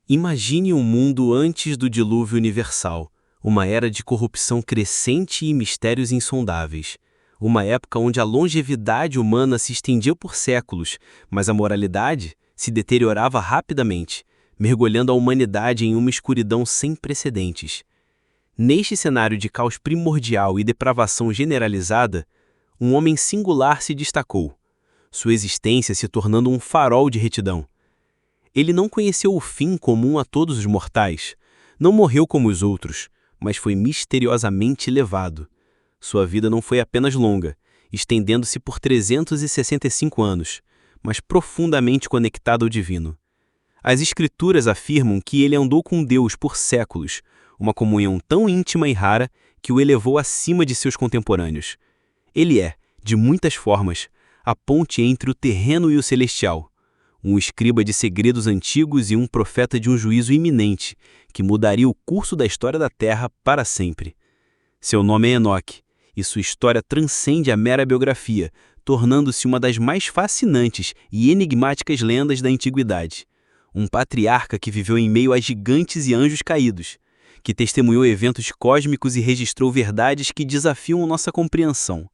Imagine um mundo antes do dilúvio universal, uma era de corrupção crescente e mistérios insondáveis. Uma época onde a longevidade humana se estendia por séculos, mas a moralidade se deteriorava rapidamente, mergulhando a humanidade em uma escuridão sem precedentes. Neste cenário de caos primordial e depravação generalizada, um homem singular se destacou, sua existência se tornando um farol de retidão. Ele não conheceu o fim comum a todos os mortais, não morreu como os outros, mas foi misteriosamente levado. Sua vida não foi apenas longa, estendendo-se por 365 anos, mas profundamente conectada ao divino. As Escrituras afirmam que ele andou com Deus por séculos, uma comunhão tão íntima e rara que o elevou acima de seus contemporâneos. Ele é, de muitas formas, a ponte entre o terreno e o celestial, um escriba de segredos antigos e um profeta de um juízo iminente, que mudaria o curso da história da Terra para sempre. Seu nome é Enoque, e sua história transcende a mera biografia, tornando-se uma das mais fascinantes e enigmáticas lendas da antiguidade. Um patriarca que viveu em meio a gigantes e anjos caídos, que testemunhou eventos cósmicos e registrou verdades que desafiam nossa compreensão.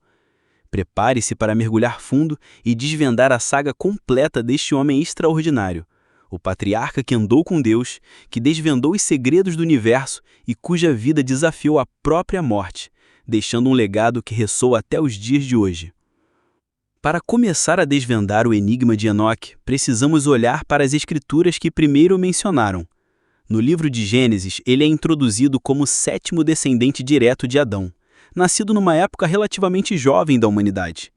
Prepare-se para mergulhar fundo e desvendar a saga completa deste homem extraordinário, o patriarca que andou com Deus, que desvendou os segredos do universo e cuja vida desafiou a própria morte, deixando um legado que ressoa até os dias de hoje. Para começar a desvendar o enigma de Enoque, precisamos olhar para as escrituras que primeiro o mencionaram. No livro de Gênesis, ele é introduzido como o sétimo descendente direto de Adão, nascido numa época relativamente jovem da humanidade.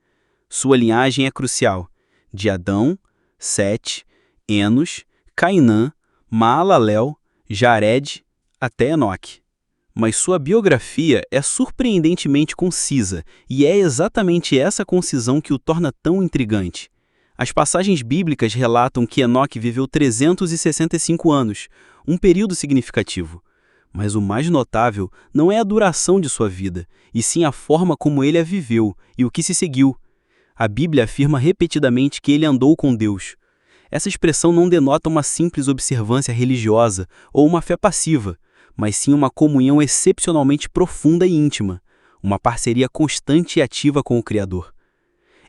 Sua linhagem é crucial: de Adão, Sete, Enos, Cainã, Maalalel, Jared, até Enoque. Mas sua biografia é surpreendentemente concisa, e é exatamente essa concisão que o torna tão intrigante. As passagens bíblicas relatam que Enoque viveu 365 anos, um período significativo. Mas o mais notável não é a duração de sua vida, e sim a forma como ele a viveu e o que se seguiu. A Bíblia afirma repetidamente que ele andou com Deus. Essa expressão não denota uma simples observância religiosa ou uma fé passiva, mas sim uma comunhão excepcionalmente profunda e íntima, uma parceria constante e ativa com o Criador.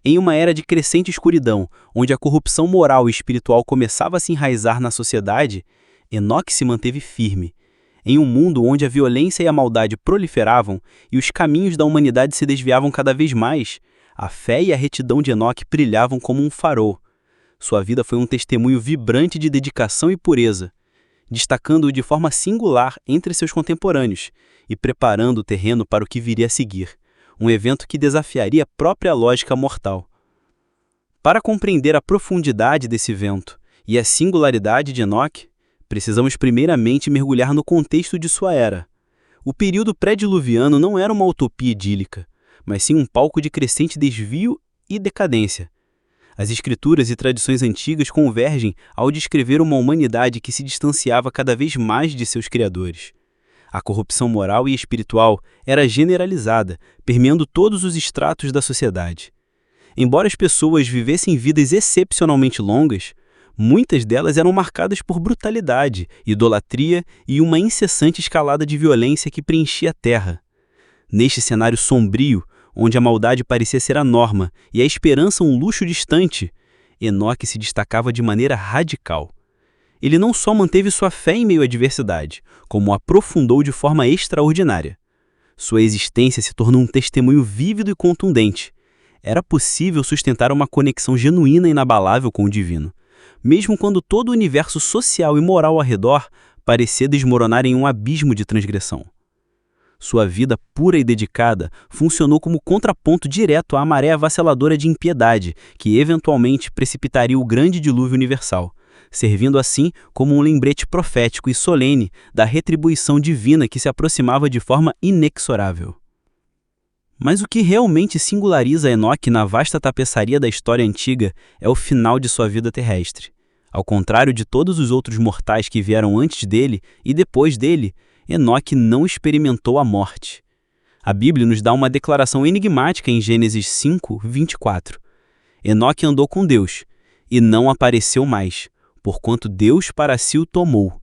Em uma era de crescente escuridão, onde a corrupção moral e espiritual começava a se enraizar na sociedade, Enoque se manteve firme. Em um mundo onde a violência e a maldade proliferavam e os caminhos da humanidade se desviavam cada vez mais, a fé e a retidão de Enoque brilhavam como um farol. Sua vida foi um testemunho vibrante de dedicação e pureza, destacando-o de forma singular entre seus contemporâneos e preparando o terreno para o que viria a seguir, um evento que desafiaria a própria lógica mortal. Para compreender a profundidade desse evento e a singularidade de Enoque, precisamos primeiramente mergulhar no contexto de sua era. O período pré-diluviano não era uma utopia idílica, mas sim um palco de crescente desvio e decadência. As escrituras e tradições antigas convergem ao descrever uma humanidade que se distanciava cada vez mais de seus criadores. A corrupção moral e espiritual era generalizada, permeando todos os estratos da sociedade. Embora as pessoas vivessem vidas excepcionalmente longas, muitas delas eram marcadas por brutalidade, idolatria e uma incessante escalada de violência que preenchia a terra. Neste cenário sombrio, onde a maldade parecia ser a norma e a esperança um luxo distante, Enoque se destacava de maneira radical. Ele não só manteve sua fé em meio à adversidade, como a aprofundou de forma extraordinária. Sua existência se tornou um testemunho vívido e contundente. Era possível sustentar uma conexão genuína e inabalável com o divino, mesmo quando todo o universo social e moral ao redor parecia desmoronar em um abismo de transgressão. Sua vida pura e dedicada funcionou como contraponto direto à maré avassaladora de impiedade que eventualmente precipitaria o grande dilúvio universal, servindo assim como um lembrete profético e solene da retribuição divina que se aproximava de forma inexorável. Mas o que realmente singulariza Enoque na vasta tapeçaria da história antiga é o final de sua vida terrestre. Ao contrário de todos os outros mortais que vieram antes dele e depois dele, Enoque não experimentou a morte. A Bíblia nos dá uma declaração enigmática em Gênesis 5, 24. Enoque andou com Deus, e não apareceu mais, porquanto Deus para si o tomou.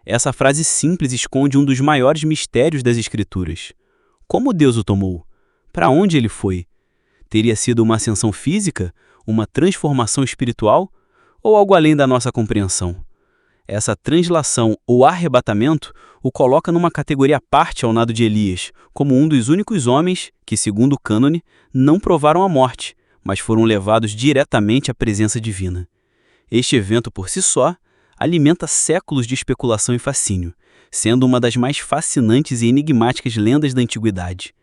Essa frase simples esconde um dos maiores mistérios das Escrituras. Como Deus o tomou? Para onde ele foi? Teria sido uma ascensão física, uma transformação espiritual ou algo além da nossa compreensão? Essa translação ou arrebatamento o coloca numa categoria à parte ao lado de Elias, como um dos únicos homens que, segundo o cânone, não provaram a morte, mas foram levados diretamente à presença divina. Este evento por si só alimenta séculos de especulação e fascínio, sendo uma das mais fascinantes e enigmáticas lendas da antiguidade.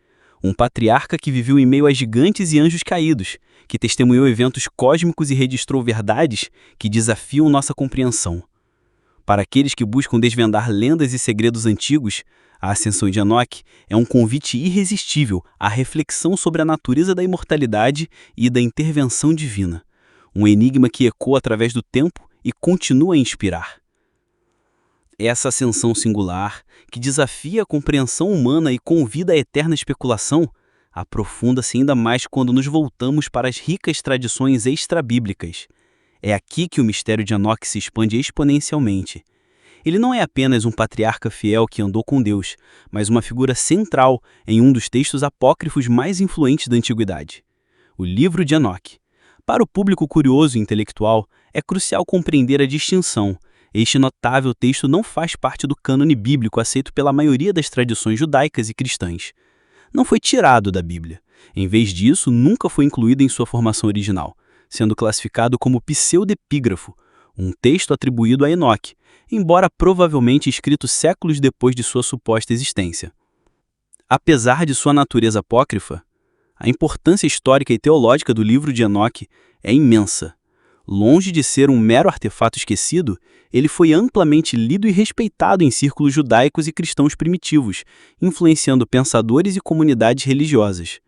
Um patriarca que viveu em meio a gigantes e anjos caídos, que testemunhou eventos cósmicos e registrou verdades que desafiam nossa compreensão. Para aqueles que buscam desvendar lendas e segredos antigos, a ascensão de Enoque é um convite irresistível à reflexão sobre a natureza da imortalidade e da intervenção divina. Um enigma que ecoa através do tempo e continua a inspirar. Essa ascensão singular, que desafia a compreensão humana e convida à eterna especulação, aprofunda-se ainda mais quando nos voltamos para as ricas tradições extrabíblicas. É aqui que o mistério de Enoque se expande exponencialmente. Ele não é apenas um patriarca fiel que andou com Deus, mas uma figura central em um dos textos apócrifos mais influentes da antiguidade, o livro de Enoque. Para o público curioso e intelectual, é crucial compreender a distinção. Este notável texto não faz parte do cânone bíblico aceito pela maioria das tradições judaicas e cristãs. Não foi tirado da Bíblia. Em vez disso, nunca foi incluído em sua formação original, sendo classificado como pseudepígrafo, um texto atribuído a Enoque, embora provavelmente escrito séculos depois de sua suposta existência. Apesar de sua natureza apócrifa, a importância histórica e teológica do livro de Enoque é imensa. Longe de ser um mero artefato esquecido, ele foi amplamente lido e respeitado em círculos judaicos e cristãos primitivos, influenciando pensadores e comunidades religiosas.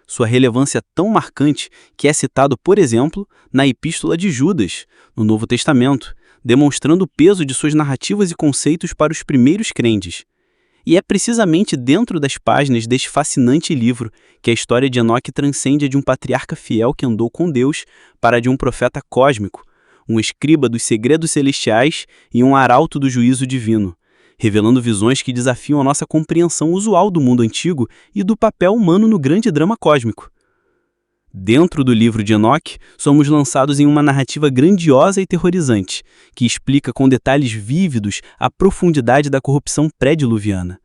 Sua relevância é tão marcante que é citado, por exemplo, na Epístola de Judas, no Novo Testamento, demonstrando o peso de suas narrativas e conceitos para os primeiros crentes. E é precisamente dentro das páginas deste fascinante livro que a história de Enoque transcende a de um patriarca fiel que andou com Deus para a de um profeta cósmico, um escriba dos segredos celestiais e um arauto do juízo divino, revelando visões que desafiam a nossa compreensão usual do mundo antigo e do papel humano no grande drama cósmico. Dentro do livro de Enoque, somos lançados em uma narrativa grandiosa e terrorizante, que explica com detalhes vívidos a profundidade da corrupção pré-diluviana.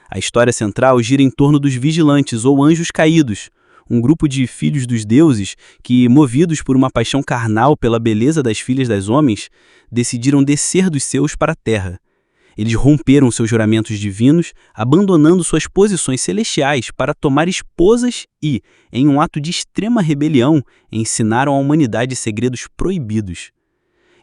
A história central gira em torno dos vigilantes ou anjos caídos, um grupo de filhos dos deuses que, movidos por uma paixão carnal pela beleza das filhas das homens, decidiram descer dos céus para a terra. Eles romperam seus juramentos divinos, abandonando suas posições celestiais para tomar esposas e, em um ato de extrema rebelião, ensinaram à humanidade segredos proibidos.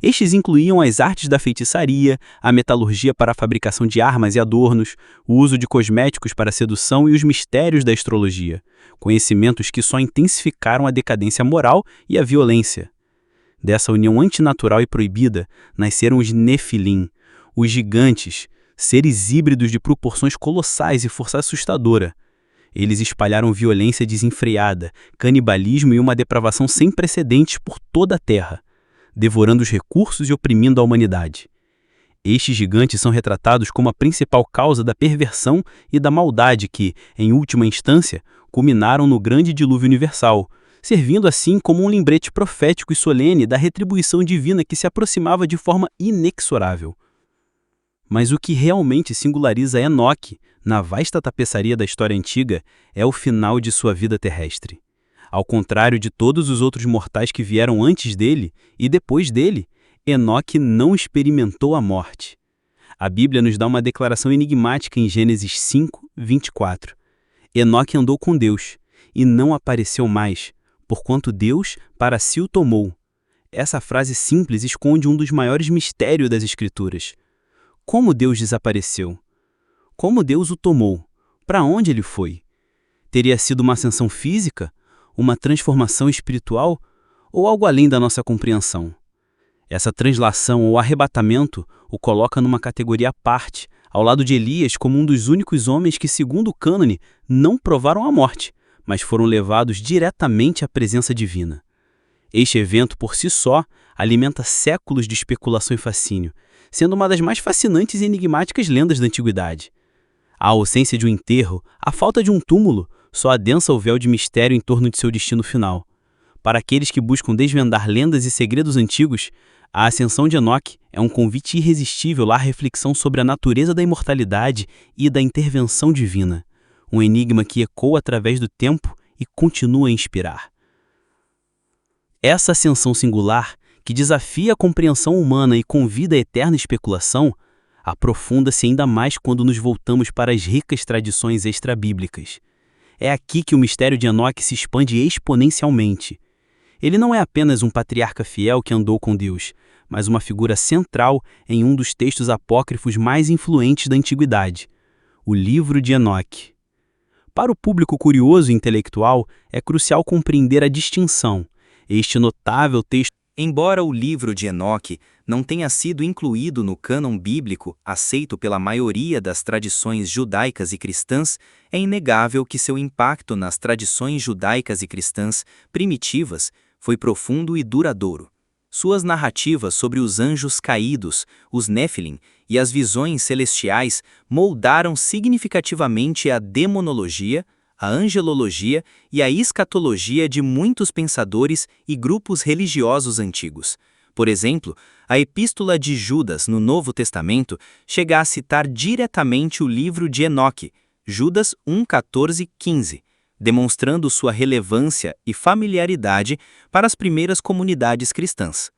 Estes incluíam as artes da feitiçaria, a metalurgia para a fabricação de armas e adornos, o uso de cosméticos para a sedução e os mistérios da astrologia, conhecimentos que só intensificaram a decadência moral e a violência. Dessa união antinatural e proibida, nasceram os Nefilim, os gigantes, seres híbridos de proporções colossais e força assustadora. Eles espalharam violência desenfreada, canibalismo e uma depravação sem precedentes por toda a Terra, devorando os recursos e oprimindo a humanidade. Estes gigantes são retratados como a principal causa da perversão e da maldade que, em última instância, culminaram no grande dilúvio universal, servindo assim como um lembrete profético e solene da retribuição divina que se aproximava de forma inexorável. Mas o que realmente singulariza Enoque, na vasta tapeçaria da história antiga, é o final de sua vida terrestre. Ao contrário de todos os outros mortais que vieram antes dele e depois dele, Enoque não experimentou a morte. A Bíblia nos dá uma declaração enigmática em Gênesis 5, 24. Enoque andou com Deus e não apareceu mais, porquanto Deus para si o tomou. Essa frase simples esconde um dos maiores mistérios das Escrituras. Como Deus desapareceu? Como Deus o tomou? Para onde ele foi? Teria sido uma ascensão física? Uma transformação espiritual? Ou algo além da nossa compreensão? Essa translação ou arrebatamento o coloca numa categoria à parte, ao lado de Elias como um dos únicos homens que, segundo o cânone, não provaram a morte, mas foram levados diretamente à presença divina. Este evento, por si só, alimenta séculos de especulação e fascínio, sendo uma das mais fascinantes e enigmáticas lendas da antiguidade. A ausência de um enterro, a falta de um túmulo, só adensa o véu de mistério em torno de seu destino final. Para aqueles que buscam desvendar lendas e segredos antigos, a ascensão de Enoque é um convite irresistível à reflexão sobre a natureza da imortalidade e da intervenção divina, um enigma que ecoa através do tempo e continua a inspirar. Essa ascensão singular, que desafia a compreensão humana e convida à eterna especulação, aprofunda-se ainda mais quando nos voltamos para as ricas tradições extrabíblicas. É aqui que o mistério de Enoque se expande exponencialmente. Ele não é apenas um patriarca fiel que andou com Deus, mas uma figura central em um dos textos apócrifos mais influentes da antiguidade, o Livro de Enoque. Para o público curioso e intelectual, é crucial compreender a distinção. Este notável texto, embora o Livro de Enoque não tenha sido incluído no cânon bíblico aceito pela maioria das tradições judaicas e cristãs, é inegável que seu impacto nas tradições judaicas e cristãs primitivas foi profundo e duradouro. Suas narrativas sobre os anjos caídos, os Néfilim e as visões celestiais moldaram significativamente a demonologia, a angelologia e a escatologia de muitos pensadores e grupos religiosos antigos. Por exemplo, a Epístola de Judas no Novo Testamento chega a citar diretamente o livro de Enoque, Judas 1:14-15, demonstrando sua relevância e familiaridade para as primeiras comunidades cristãs.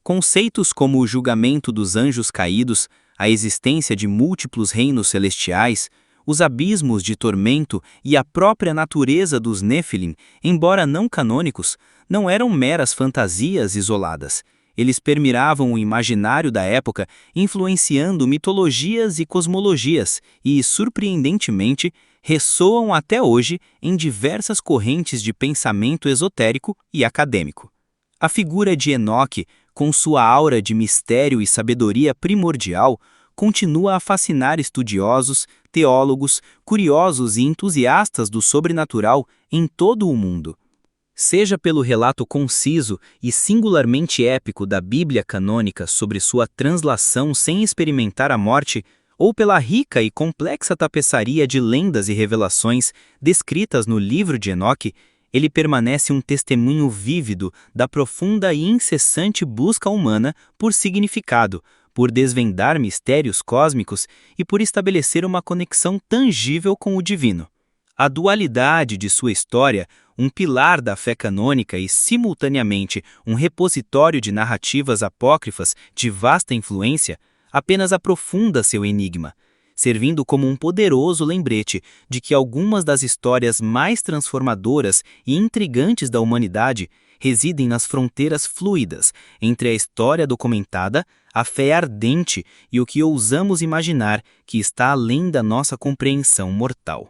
Conceitos como o julgamento dos anjos caídos, a existência de múltiplos reinos celestiais, os abismos de tormento e a própria natureza dos Néfilim, embora não canônicos, não eram meras fantasias isoladas. Eles permeavam o imaginário da época, influenciando mitologias e cosmologias e, surpreendentemente, ressoam até hoje em diversas correntes de pensamento esotérico e acadêmico. A figura de Enoque, com sua aura de mistério e sabedoria primordial, continua a fascinar estudiosos, teólogos, curiosos e entusiastas do sobrenatural em todo o mundo. Seja pelo relato conciso e singularmente épico da Bíblia canônica sobre sua translação sem experimentar a morte, ou pela rica e complexa tapeçaria de lendas e revelações descritas no livro de Enoque, ele permanece um testemunho vívido da profunda e incessante busca humana por significado, por desvendar mistérios cósmicos e por estabelecer uma conexão tangível com o divino. A dualidade de sua história, um pilar da fé canônica e, simultaneamente, um repositório de narrativas apócrifas de vasta influência, apenas aprofunda seu enigma, servindo como um poderoso lembrete de que algumas das histórias mais transformadoras e intrigantes da humanidade residem nas fronteiras fluidas entre a história documentada, a fé ardente e o que ousamos imaginar que está além da nossa compreensão mortal.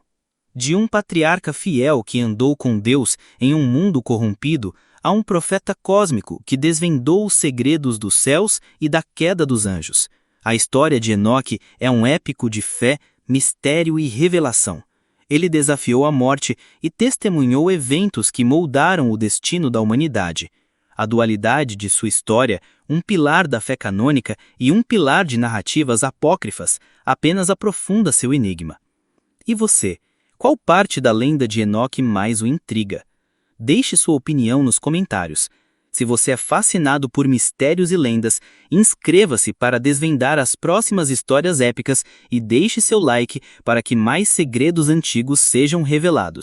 De um patriarca fiel que andou com Deus em um mundo corrompido, a um profeta cósmico que desvendou os segredos dos céus e da queda dos anjos. A história de Enoque é um épico de fé, mistério e revelação. Ele desafiou a morte e testemunhou eventos que moldaram o destino da humanidade. A dualidade de sua história, um pilar da fé canônica e um pilar de narrativas apócrifas, apenas aprofunda seu enigma. E você? Qual parte da lenda de Enoque mais o intriga? Deixe sua opinião nos comentários. Se você é fascinado por mistérios e lendas, inscreva-se para desvendar as próximas histórias épicas e deixe seu like para que mais segredos antigos sejam revelados.